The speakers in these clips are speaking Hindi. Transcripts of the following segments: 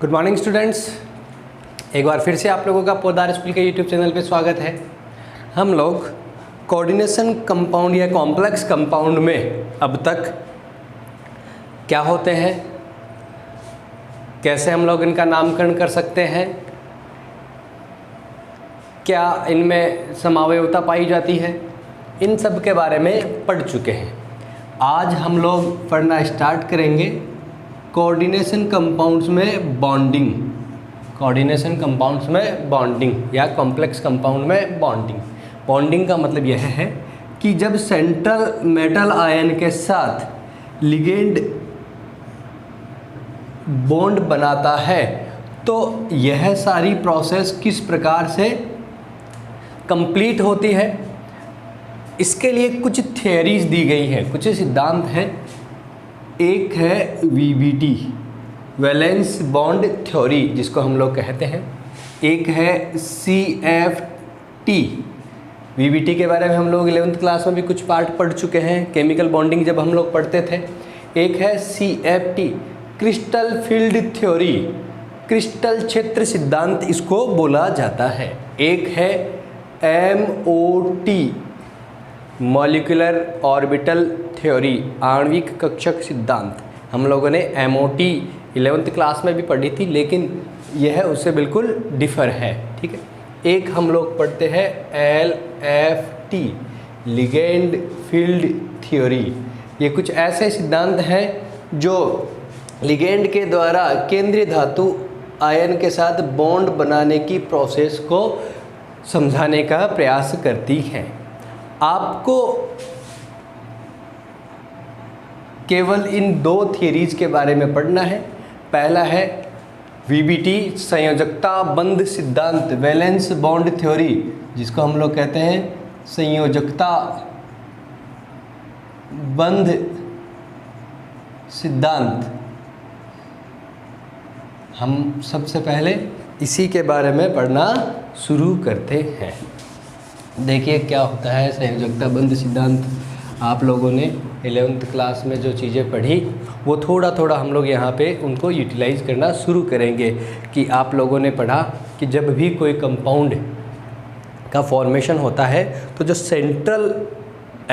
गुड मॉर्निंग स्टूडेंट्स, एक बार फिर से आप लोगों का पोदार स्कूल के यूट्यूब चैनल पे स्वागत है। हम लोग कोऑर्डिनेशन कंपाउंड या कॉम्प्लेक्स कंपाउंड में अब तक क्या होते हैं, कैसे हम लोग इनका नामकरण कर सकते हैं, क्या इनमें समावयवता पाई जाती है, इन सब के बारे में पढ़ चुके हैं। आज हम लोग पढ़ना स्टार्ट करेंगे कोऑर्डिनेशन कंपाउंड्स में बॉन्डिंग, कोऑर्डिनेशन कंपाउंड्स में बॉन्डिंग या कॉम्प्लेक्स कंपाउंड में बॉन्डिंग। बॉन्डिंग का मतलब यह है कि जब सेंट्रल मेटल आयन के साथ लिगेंड बॉन्ड बनाता है तो यह सारी प्रोसेस किस प्रकार से कंप्लीट होती है, इसके लिए कुछ थियरीज दी गई हैं, कुछ सिद्धांत हैं। एक है वीबीटी, वैलेंस बॉन्ड थ्योरी, जिसको हम लोग कहते हैं। एक है सीएफटी, वीबीटी के बारे में हम लोग 11th क्लास में भी कुछ पार्ट पढ़ चुके हैं, केमिकल बॉन्डिंग जब हम लोग पढ़ते थे। एक है CFT, crystal field theory, crystal क्षेत्र सिद्धांत इसको बोला जाता है। एक है एमओटी, मॉलिक्यूलर ऑर्बिटल थ्योरी, आणविक कक्षक सिद्धांत। हम लोगों ने एमओटी 11th क्लास में भी पढ़ी थी, लेकिन यह उससे बिल्कुल डिफर है, ठीक है। एक हम लोग पढ़ते हैं एलएफटी, लिगेंड फील्ड थ्योरी। ये कुछ ऐसे सिद्धांत हैं जो लिगेंड के द्वारा केंद्रीय धातु आयन के साथ बॉन्ड बनाने की प्रोसेस को समझाने का प्रयास करती हैं। आपको केवल इन दो थियरीज के बारे में पढ़ना है। पहला है वीबीटी, संयोजकता बंध सिद्धांत, वैलेंस बॉन्ड थ्योरी, जिसको हम लोग कहते हैं संयोजकता बंध सिद्धांत। हम सबसे पहले इसी के बारे में पढ़ना शुरू करते हैं। देखिए क्या होता है संयोजकता बंध सिद्धांत। आप लोगों ने 11th क्लास में जो चीज़ें पढ़ी वो थोड़ा थोड़ा हम लोग यहाँ पे उनको यूटिलाइज करना शुरू करेंगे। कि आप लोगों ने पढ़ा कि जब भी कोई कंपाउंड का फॉर्मेशन होता है तो जो सेंट्रल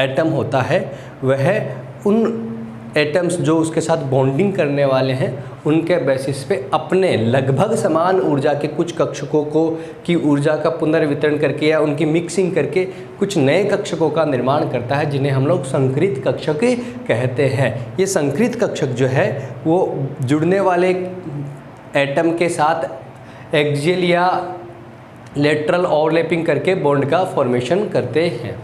एटम होता है वह उन एटम्स जो उसके साथ बॉन्डिंग करने वाले हैं उनके बेसिस पे अपने लगभग समान ऊर्जा के कुछ कक्षकों को की ऊर्जा का पुनर्वितरण करके या उनकी मिक्सिंग करके कुछ नए कक्षकों का निर्माण करता है, जिन्हें हम लोग संकृत कक्षक कहते हैं। ये संकृत कक्षक जो है वो जुड़ने वाले एटम के साथ एक्सियल या लेटरल ओवरलैपिंग करके बॉन्ड का फॉर्मेशन करते हैं।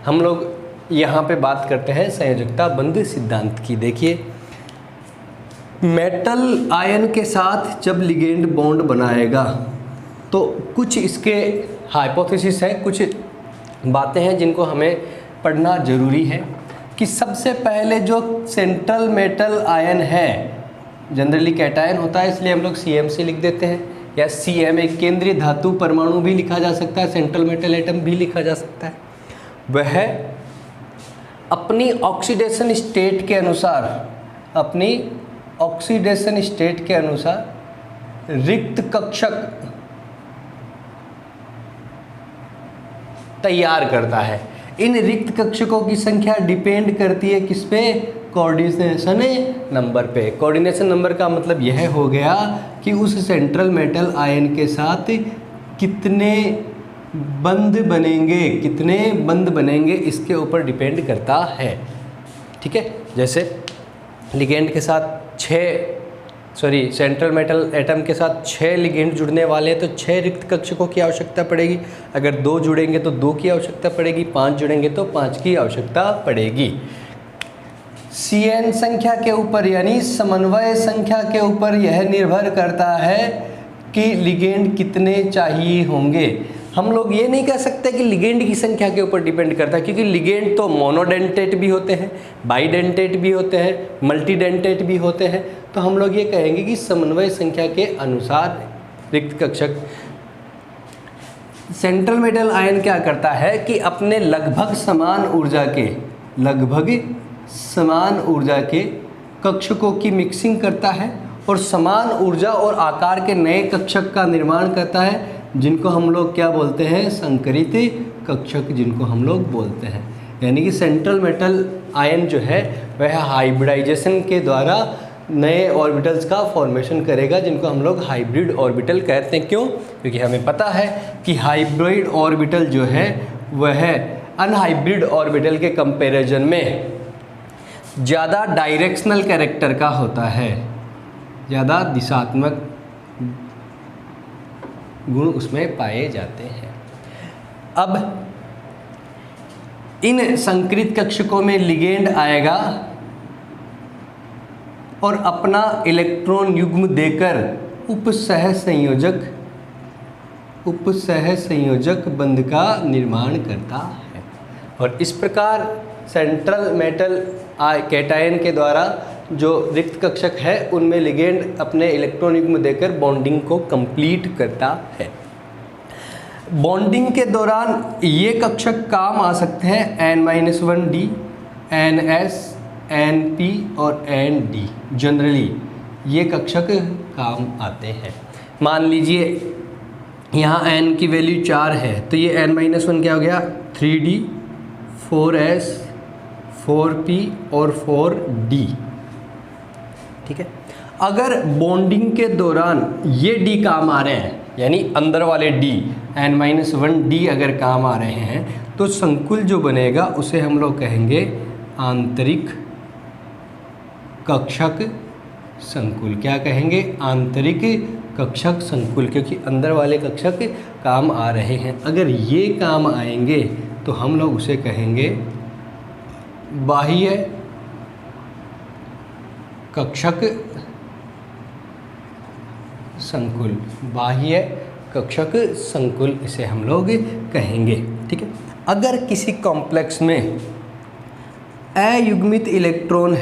हम लोग यहाँ पे बात करते हैं संयोजकता बंध सिद्धांत की। देखिए, मेटल आयन के साथ जब लिगेंड बॉन्ड बनाएगा तो कुछ इसके हाइपोथेसिस है, कुछ बातें हैं जिनको हमें पढ़ना ज़रूरी है। कि सबसे पहले जो सेंट्रल मेटल आयन है, जनरली कैटायन होता है इसलिए हम लोग सीएम से लिख देते हैं, या सीएम एक केंद्रीय धातु परमाणु भी लिखा जा सकता है, सेंट्रल मेटल एटम भी लिखा जा सकता है। वह अपनी ऑक्सीडेशन स्टेट के अनुसार, अपनी ऑक्सीडेशन स्टेट के अनुसार रिक्त कक्षक तैयार करता है। इन रिक्त कक्षकों की संख्या डिपेंड करती है किस पे? कोऑर्डिनेशन नंबर पे। कोऑर्डिनेशन नंबर का मतलब यह हो गया कि उस सेंट्रल मेटल आयन के साथ कितने बंध बनेंगे, कितने बंध बनेंगे इसके ऊपर डिपेंड करता है, ठीक है। जैसे लिगेंड के साथ सेंट्रल मेटल एटम के साथ 6 लिगेंड जुड़ने वाले हैं तो 6 रिक्त कक्षकों की आवश्यकता पड़ेगी। अगर 2 जुड़ेंगे तो 2 की आवश्यकता पड़ेगी, 5 जुड़ेंगे तो 5 की आवश्यकता पड़ेगी। CN संख्या के ऊपर यानी समन्वय संख्या के ऊपर यह निर्भर करता है कि लिगेंड कितने चाहिए होंगे। हम लोग ये नहीं कह सकते कि लिगेंड की संख्या के ऊपर डिपेंड करता है, क्योंकि लिगेंड तो मोनोडेंटेट भी होते हैं, बाइडेंटेट भी होते हैं, मल्टीडेंटेट भी होते हैं। तो हम लोग ये कहेंगे कि समन्वय संख्या के अनुसार रिक्त कक्षक। सेंट्रल मेटल आयन क्या करता है कि अपने लगभग समान ऊर्जा के कक्षकों की मिक्सिंग करता है और समान ऊर्जा और आकार के नए कक्षक का निर्माण करता है, जिनको हम लोग क्या बोलते हैं, संकरित कक्षक जिनको हम लोग बोलते हैं। यानी कि सेंट्रल मेटल आयन जो है वह हाइब्रिडाइजेशन के द्वारा नए ऑर्बिटल्स का फॉर्मेशन करेगा, जिनको हम लोग हाइब्रिड ऑर्बिटल कहते हैं। क्यों? क्योंकि हमें पता है कि हाइब्रिड ऑर्बिटल जो है वह अनहाइब्रिड ऑर्बिटल के कंपैरिजन में ज़्यादा डायरेक्शनल कैरेक्टर का होता है, ज़्यादा दिशात्मक गुण उसमें पाए जाते हैं। अब इन संकरित कक्षकों में लिगेंड आएगा और अपना इलेक्ट्रॉन युग्म देकर उपसह संयोजक बंध का निर्माण करता है। और इस प्रकार सेंट्रल मेटल कैटायन के द्वारा जो रिक्त कक्षक है उनमें लिगेंड अपने इलेक्ट्रॉन युग्म देकर बॉन्डिंग को कंप्लीट करता है। बॉन्डिंग के दौरान ये कक्षक काम आ सकते हैं N-1D, NS, NP और ND। जनरली ये कक्षक काम आते हैं। मान लीजिए यहाँ N की वैल्यू 4 है तो ये N-1 क्या हो गया, 3D, 4S, 4P और 4D। ठीक है। अगर बॉन्डिंग के दौरान ये D काम आ रहे हैं, यानी अंदर वाले D N-1D अगर काम आ रहे हैं, तो संकुल जो बनेगा उसे हम लोग कहेंगे आंतरिक कक्षक संकुल। क्या कहेंगे? आंतरिक कक्षक संकुल, क्योंकि अंदर वाले कक्षक काम आ रहे हैं। अगर ये काम आएंगे तो हम लोग उसे कहेंगे बाह्य कक्षक संकुल। बाह्य कक्षक संकुल इसे हम लोग कहेंगे। ठीक है। अगर किसी कॉम्प्लेक्स में अयुग्मित इलेक्ट्रॉन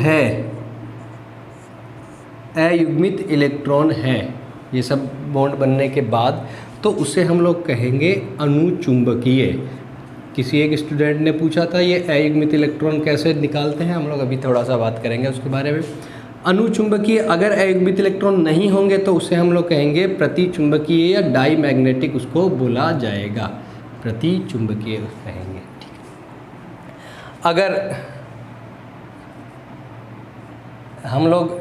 है, ये सब बॉन्ड बनने के बाद, तो उसे हम लोग कहेंगे अनुचुंबकीय। किसी एक स्टूडेंट ने पूछा था ये अयुग्मित इलेक्ट्रॉन कैसे निकालते हैं, हम लोग अभी थोड़ा सा बात करेंगे उसके बारे में। अनुचुंबकीय, अगर अयुग्मित इलेक्ट्रॉन नहीं होंगे तो उसे हम लोग कहेंगे प्रतिचुंबकीय या डाई मैग्नेटिक उसको बोला जाएगा, प्रतिचुंबकीय कहेंगे। ठीक है। अगर हम लोग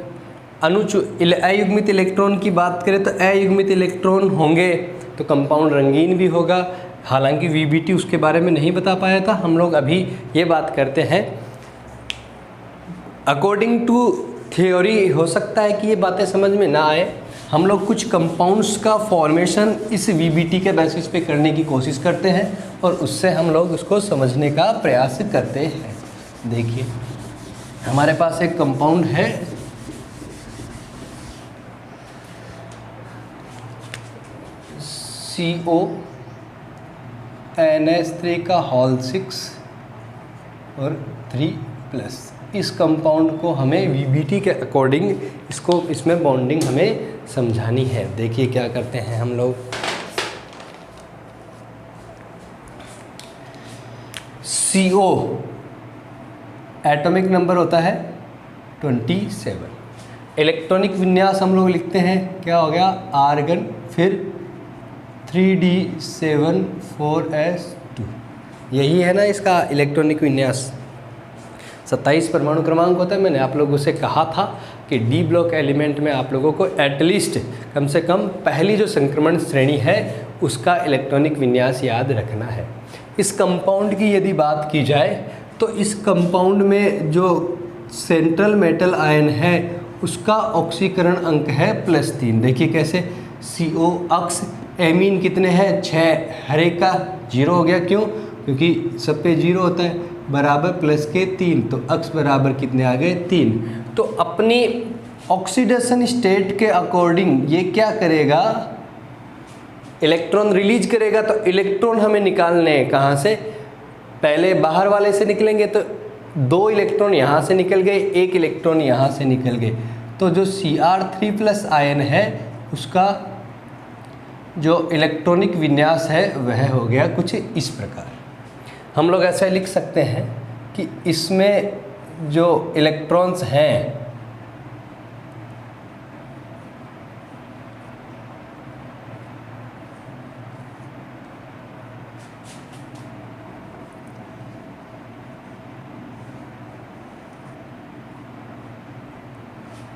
अयुग्मित इलेक्ट्रॉन की बात करें तो अयुग्मित इलेक्ट्रॉन होंगे तो कंपाउंड रंगीन भी होगा। हालांकि वीबीटी उसके बारे में नहीं बता पाया था, हम लोग अभी ये बात करते हैं। अकॉर्डिंग टू थ्योरी हो सकता है कि ये बातें समझ में ना आए, हम लोग कुछ कंपाउंड्स का फॉर्मेशन इस वीबीटी के बेसिस पे करने की कोशिश करते हैं और उससे हम लोग उसको समझने का प्रयास करते हैं। देखिए हमारे पास एक कंपाउंड है CONH3 का होल 6 और 3+। इस कंपाउंड को हमें वीबीटी के अकॉर्डिंग इसमें बॉन्डिंग हमें समझानी है। देखिए क्या करते हैं हम लोग। CO एटॉमिक नंबर होता है 27। इलेक्ट्रॉनिक विन्यास हम लोग लिखते हैं, क्या हो गया, आर्गन, फिर 3D7 4S2। यही है ना इसका इलेक्ट्रॉनिक विन्यास। 27 परमाणु क्रमांक होता है। मैंने आप लोगों से कहा था कि डी ब्लॉक एलिमेंट में आप लोगों को एटलीस्ट कम से कम पहली जो संक्रमण श्रेणी है उसका इलेक्ट्रॉनिक विन्यास याद रखना है। इस कंपाउंड की यदि बात की जाए तो इस कंपाउंड में जो सेंट्रल मेटल आयन है उसका ऑक्सीकरण अंक है +3। देखिए कैसे, CO अक्स एमीन कितने हैं, 6, हर एक का 0 हो गया। क्यों? क्योंकि सब पे 0 होता है, बराबर +3, तो अक्स बराबर कितने आ गए, 3। तो अपनी ऑक्सीडेशन स्टेट के अकॉर्डिंग ये क्या करेगा, इलेक्ट्रॉन रिलीज करेगा। तो इलेक्ट्रॉन हमें निकालने हैं कहाँ से, पहले बाहर वाले से निकलेंगे तो 2 इलेक्ट्रॉन यहाँ से निकल गए, 1 इलेक्ट्रॉन यहाँ से निकल गए। तो जो Cr3+ आयन है उसका जो इलेक्ट्रॉनिक विन्यास है वह हो गया कुछ इस प्रकार। हम लोग ऐसा लिख सकते हैं कि इसमें जो इलेक्ट्रॉन्स हैं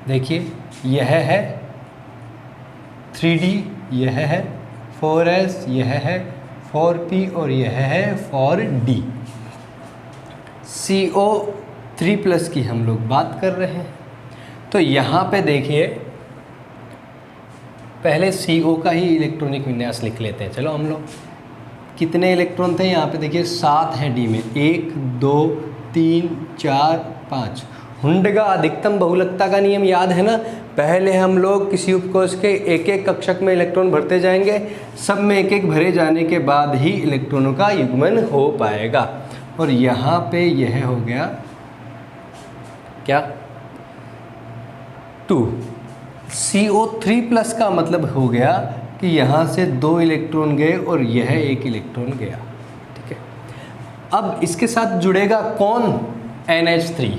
देखिए यह है 3D, यह है 4s, यह है 4p और यह है 4d। CO3+ की हम लोग बात कर रहे हैं। तो यहाँ पे देखिए पहले CO का ही इलेक्ट्रॉनिक विन्यास लिख लेते हैं। चलो हम लोग, कितने इलेक्ट्रॉन थे यहाँ पे देखिए 7 हैं डी में, 1 2 3 4 5। हुंडगा अधिकतम बहुलकता का नियम याद है ना? पहले हम लोग किसी उपकोष के एक एक कक्षक में इलेक्ट्रॉन भरते जाएंगे, सब में एक एक भरे जाने के बाद ही इलेक्ट्रॉनों का युग्मन हो पाएगा। और यहाँ पे यह हो गया क्या 2। CO3+ का मतलब हो गया कि यहाँ से 2 इलेक्ट्रॉन गए और यह 1 इलेक्ट्रॉन गया। ठीक है, अब इसके साथ जुड़ेगा कौन? NH3,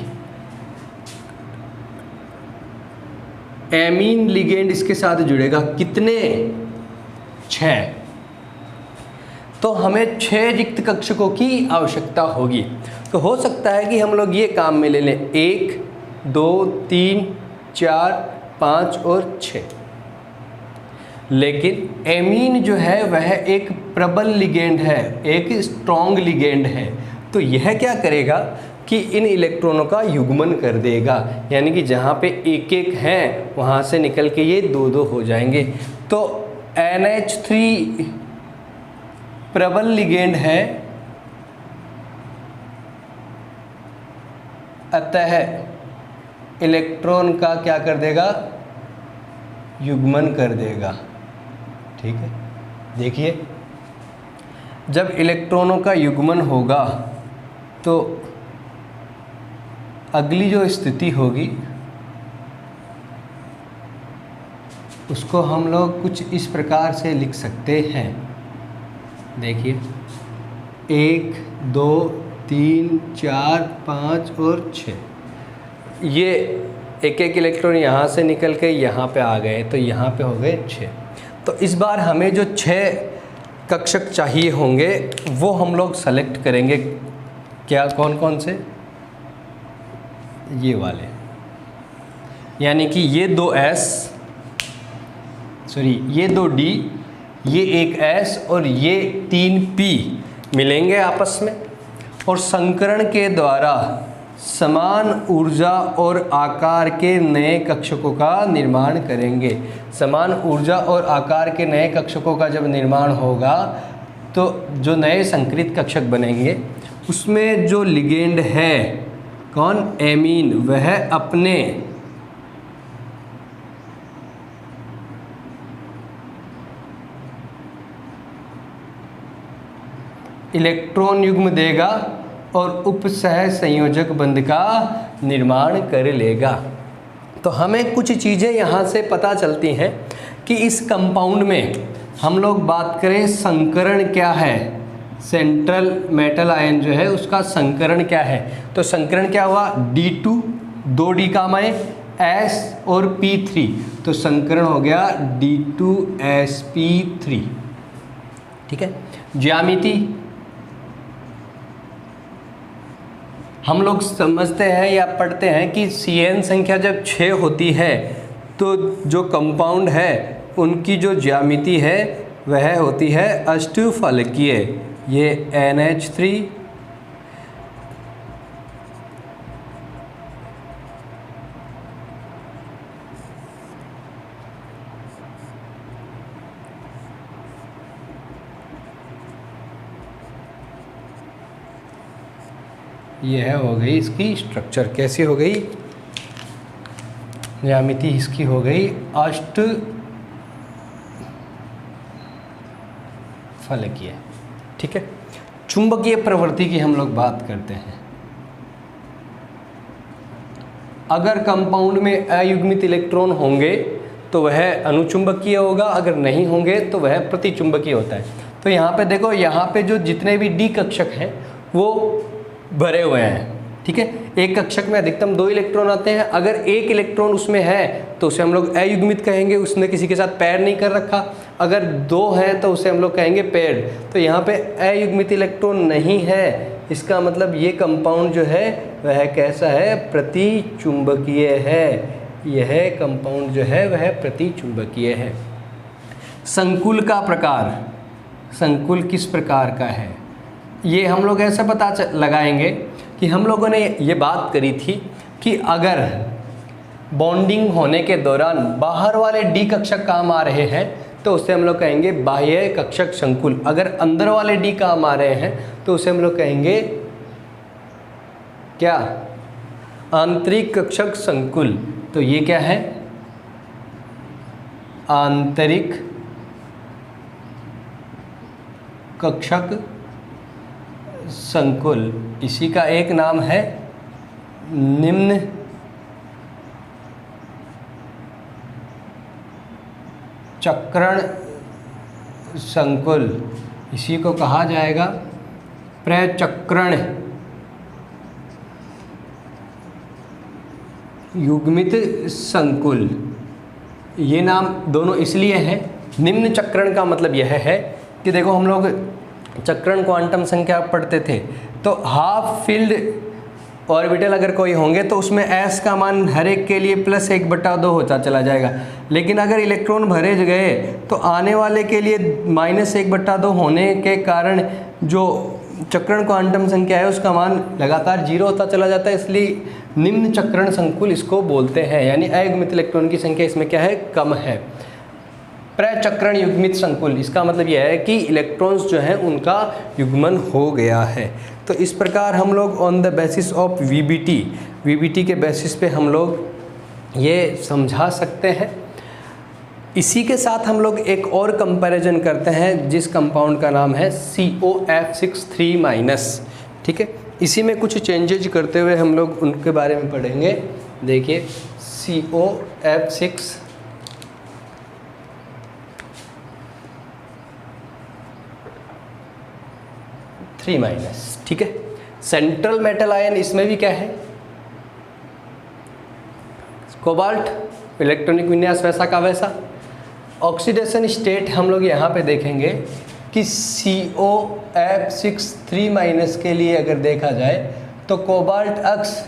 एमीन लिगेंड इसके साथ जुड़ेगा। कितने? 6। तो हमें 6 रिक्त कक्षकों की आवश्यकता होगी। तो हो सकता है कि हम लोग ये काम में ले लें 1 2 3 4 5 और 6। लेकिन एमीन जो है वह एक प्रबल लिगेंड है, एक स्ट्रॉन्ग लिगेंड है। तो यह क्या करेगा कि इन इलेक्ट्रॉनों का युग्मन कर देगा, यानी कि जहाँ पे एक एक हैं वहाँ से निकल के ये 2 हो जाएंगे। तो NH3 प्रबल लिगेंड है, अतः इलेक्ट्रॉन का क्या कर देगा? युग्मन कर देगा। ठीक है, देखिए जब इलेक्ट्रॉनों का युग्मन होगा तो अगली जो स्थिति होगी उसको हम लोग कुछ इस प्रकार से लिख सकते हैं। देखिए 1 2 3 4 5 और 6, ये एक एक इलेक्ट्रॉन यहाँ से निकल के यहाँ पे आ गए, तो यहाँ पे हो गए 6। तो इस बार हमें जो 6 कक्षक चाहिए होंगे वो हम लोग सेलेक्ट करेंगे। क्या, कौन कौन से? ये वाले, यानी कि ये 2s, सॉरी ये 2d, ये एक s और ये 3p मिलेंगे आपस में और संकरण के द्वारा समान ऊर्जा और आकार के नए कक्षकों का निर्माण करेंगे। समान ऊर्जा और आकार के नए कक्षकों का जब निर्माण होगा तो जो नए संकरित कक्षक बनेंगे उसमें जो लिगेंड है कौन? एमीन, वह अपने इलेक्ट्रॉन युग्म देगा और उपसह संयोजक बंध का निर्माण कर लेगा। तो हमें कुछ चीज़ें यहाँ से पता चलती हैं कि इस कंपाउंड में हम लोग बात करें संकरण क्या है, सेंट्रल मेटल आयन जो है उसका संकरण क्या है। तो संकरण क्या हुआ? D2, 2D काम आए, S और P3, तो संकरण हो गया D2sp3। ठीक है, ज्यामिति हम लोग समझते हैं या पढ़ते हैं कि CN संख्या जब 6 होती है तो जो कंपाउंड है उनकी जो ज्यामिति है वह होती है अष्टफलकीय। ये NH3, यह हो गई इसकी स्ट्रक्चर। कैसी हो गई? ज्यामिति इसकी हो गई अष्टफलकीय। ठीक है, चुंबकीय प्रवृत्ति की हम लोग बात करते हैं। अगर कंपाउंड में अयुग्मित इलेक्ट्रॉन होंगे तो वह अनुचुंबकीय होगा, अगर नहीं होंगे तो वह प्रतिचुंबकीय होता है। तो यहाँ पे देखो, यहाँ पे जो जितने भी डी कक्षक हैं वो भरे हुए हैं। ठीक है, एक कक्षक में अधिकतम 2 इलेक्ट्रॉन आते हैं। अगर एक इलेक्ट्रॉन उसमें है तो उसे हम लोग अयुग्मित कहेंगे, उसने किसी के साथ पैर नहीं कर रखा। अगर 2 हैं तो उसे हम लोग कहेंगे पेयर्ड। तो यहाँ पे अयुग्मित इलेक्ट्रॉन नहीं है, इसका मतलब ये कंपाउंड जो है वह कैसा है? प्रतिचुंबकीय है। यह कंपाउंड जो है वह प्रतिचुंबकीय है। संकुल का प्रकार, संकुल किस प्रकार का है, ये हम लोग ऐसे पता लगाएंगे कि हम लोगों ने ये बात करी थी कि अगर बॉन्डिंग होने के दौरान बाहर वाले डी कक्षक काम आ रहे हैं तो उसे हम लोग कहेंगे बाह्य कक्षक संकुल। अगर अंदर वाले डी काम आ रहे हैं तो उसे हम लोग कहेंगे क्या, आंतरिक कक्षक संकुल। तो ये क्या है, आंतरिक कक्षक संकुल। इसी का एक नाम है निम्न चक्रण संकुल, इसी को कहा जाएगा प्रचक्रण युग्मित संकुल। ये नाम दोनों इसलिए हैं, निम्न चक्रण का मतलब यह है कि देखो हम लोग चक्रण क्वांटम संख्या पढ़ते थे तो हाफ फील्ड ऑर्बिटल अगर कोई होंगे तो उसमें s का मान हर एक के लिए +1/2 होता चला जाएगा, लेकिन अगर इलेक्ट्रॉन भरे गए तो आने वाले के लिए -1/2 होने के कारण जो चक्रण क्वांटम संख्या है उसका मान लगातार 0 होता चला जाता है, इसलिए निम्न चक्रण संकुल इसको बोलते हैं। यानी अयुग्मित इलेक्ट्रॉन की संख्या इसमें क्या है, कम है। प्रचक्रण युग्मित संकुल, इसका मतलब यह है कि इलेक्ट्रॉन्स जो हैं उनका युग्मन हो गया है। तो इस प्रकार हम लोग on the basis of VBT के बेसिस पे हम लोग ये समझा सकते हैं। इसी के साथ हम लोग एक और कंपैरिजन करते हैं जिस कंपाउंड का नाम है COF63-। ठीक है, इसी में कुछ चेंजेज करते हुए हम लोग उनके बारे में पढ़ेंगे। देखिए COF63-। ठीक है, सेंट्रल मेटल आयन, इसमें भी क्या है, कोबाल्ट, इलेक्ट्रॉनिक विन्यास वैसा का वैसा। ऑक्सीडेशन स्टेट हम लोग यहाँ पे देखेंगे कि COF63- के लिए अगर देखा जाए तो कोबाल्ट अक्स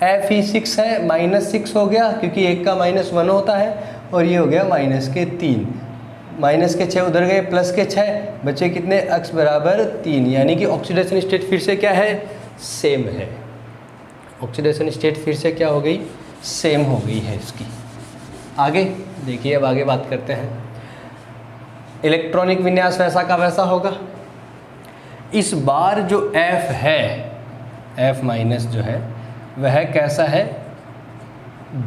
Fe6 है, -6 हो गया क्योंकि एक का -1 होता है, और ये हो गया -3, -6 उधर गए, +6 बचे कितने, अक्स बराबर 3, यानी कि ऑक्सीडेशन स्टेट फिर से क्या है, सेम है। ऑक्सीडेशन स्टेट फिर से क्या हो गई, सेम हो गई है इसकी। आगे देखिए, अब आगे बात करते हैं। इलेक्ट्रॉनिक विन्यास वैसा का वैसा होगा। इस बार जो F है, F- जो है वह कैसा है,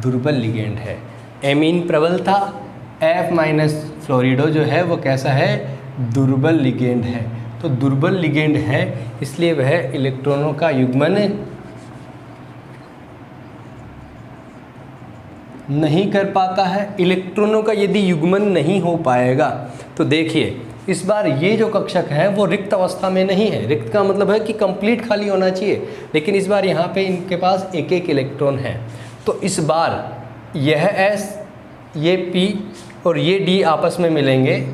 दुर्बल लिगेंड है। एमीन प्रबल था, F- फ्लोरिडो जो है वो कैसा है, दुर्बल लिगेंड है। तो दुर्बल लिगेंड है इसलिए वह इलेक्ट्रॉनों का युग्मन नहीं कर पाता है। इलेक्ट्रॉनों का यदि युग्मन नहीं हो पाएगा तो देखिए इस बार ये जो कक्षक है वो रिक्त अवस्था में नहीं है। रिक्त का मतलब है कि कंप्लीट खाली होना चाहिए, लेकिन इस बार यहाँ पे इनके पास एक एक इलेक्ट्रॉन है। तो इस बार यह S, ये P और ये D आपस में मिलेंगे।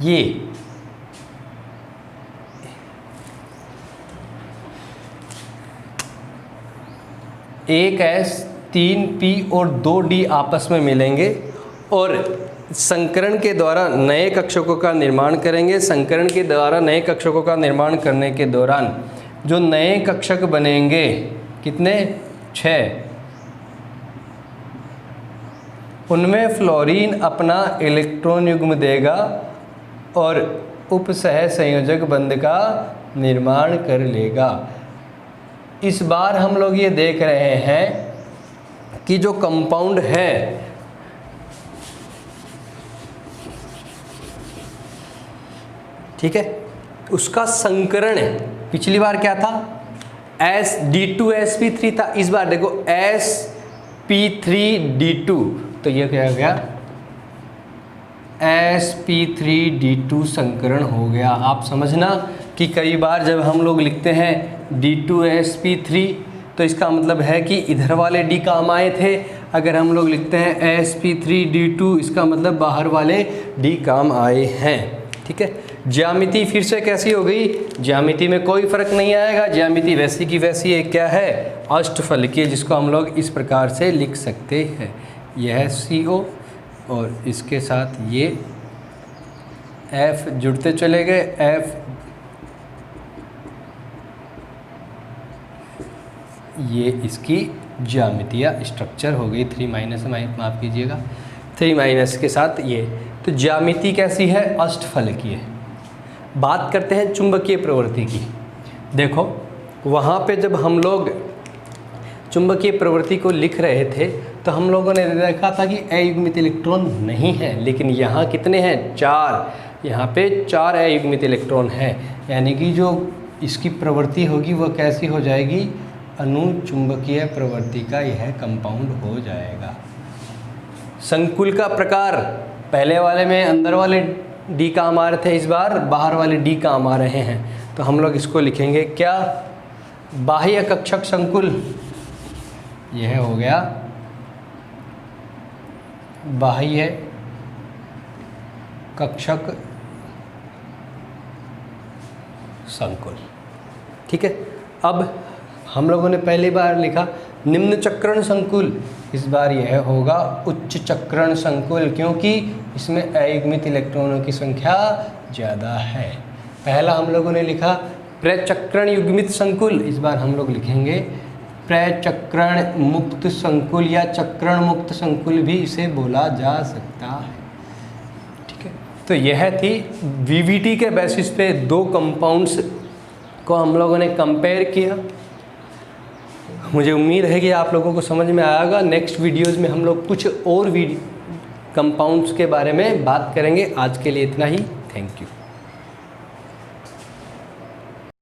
ये एक S, 3 P और 2 D आपस में मिलेंगे और संकरण के द्वारा नए कक्षकों का निर्माण करेंगे। संकरण के द्वारा नए कक्षकों का निर्माण करने के दौरान जो नए कक्षक बनेंगे, कितने, 6, उनमें फ्लोरीन अपना इलेक्ट्रॉन युग्म देगा और उपसह संयोजक बंध का निर्माण कर लेगा। इस बार हम लोग ये देख रहे हैं कि जो कंपाउंड है ठीक है, उसका संकरण पिछली बार क्या था, D2sp3 था। इस बार देखो sp3d2, तो ये क्या हो गया, sp3d2 संकरण हो गया। आप समझना कि कई बार जब हम लोग लिखते हैं D2sp3 तो इसका मतलब है कि इधर वाले D काम आए थे। अगर हम लोग लिखते हैं sp3d2 इसका मतलब बाहर वाले D काम आए हैं। ठीक है, ज्यामिति फिर से कैसी हो गई, ज्यामिति में कोई फर्क नहीं आएगा, ज्यामिति वैसी की वैसी एक क्या है, अष्टफलकीय, जिसको हम लोग इस प्रकार से लिख सकते हैं। यह है CO और इसके साथ ये F जुड़ते चले गए, F ये इसकी ज्यामिति या स्ट्रक्चर हो गई। 3 माइनस माफ़ कीजिएगा, 3 माइनस के साथ ये, तो ज्यामिति कैसी है, अष्टफलकीय। बात करते हैं चुंबकीय प्रवृत्ति की। देखो वहाँ पे जब हम लोग चुंबकीय प्रवृत्ति को लिख रहे थे तो हम लोगों ने देखा था कि अयुग्मित इलेक्ट्रॉन नहीं है, लेकिन यहाँ कितने हैं, 4। यहाँ पे 4 अयुग्मित इलेक्ट्रॉन हैं, यानी कि जो इसकी प्रवृत्ति होगी वह कैसी हो जाएगी, अनुचुंबकीय प्रवृत्ति का यह कंपाउंड हो जाएगा। संकुल का प्रकार, पहले वाले में अंदर वाले डी काम आ रहे थे, इस बार बाहर वाले डी काम आ रहे हैं, तो हम लोग इसको लिखेंगे क्या, बाह्य कक्षक संकुल। यह हो गया बाह्य कक्षक संकुल। ठीक है, अब हम लोगों ने पहली बार लिखा निम्न चक्रण संकुल, इस बार यह होगा उच्च चक्रण संकुल, क्योंकि इसमें अयुग्मित इलेक्ट्रॉनों की संख्या ज़्यादा है। पहला हम लोगों ने लिखा प्रचक्रण युग्मित संकुल, इस बार हम लोग लिखेंगे प्रचक्रण मुक्त संकुल या चक्रण मुक्त संकुल भी इसे बोला जा सकता है। ठीक है, तो यह थी VVT के बेसिस पे 2 कंपाउंड्स को हम लोगों ने कंपेयर किया। मुझे उम्मीद है कि आप लोगों को समझ में आएगा। नेक्स्ट वीडियोज़ में हम लोग कुछ और कंपाउंड्स के बारे में बात करेंगे। आज के लिए इतना ही, थैंक यू।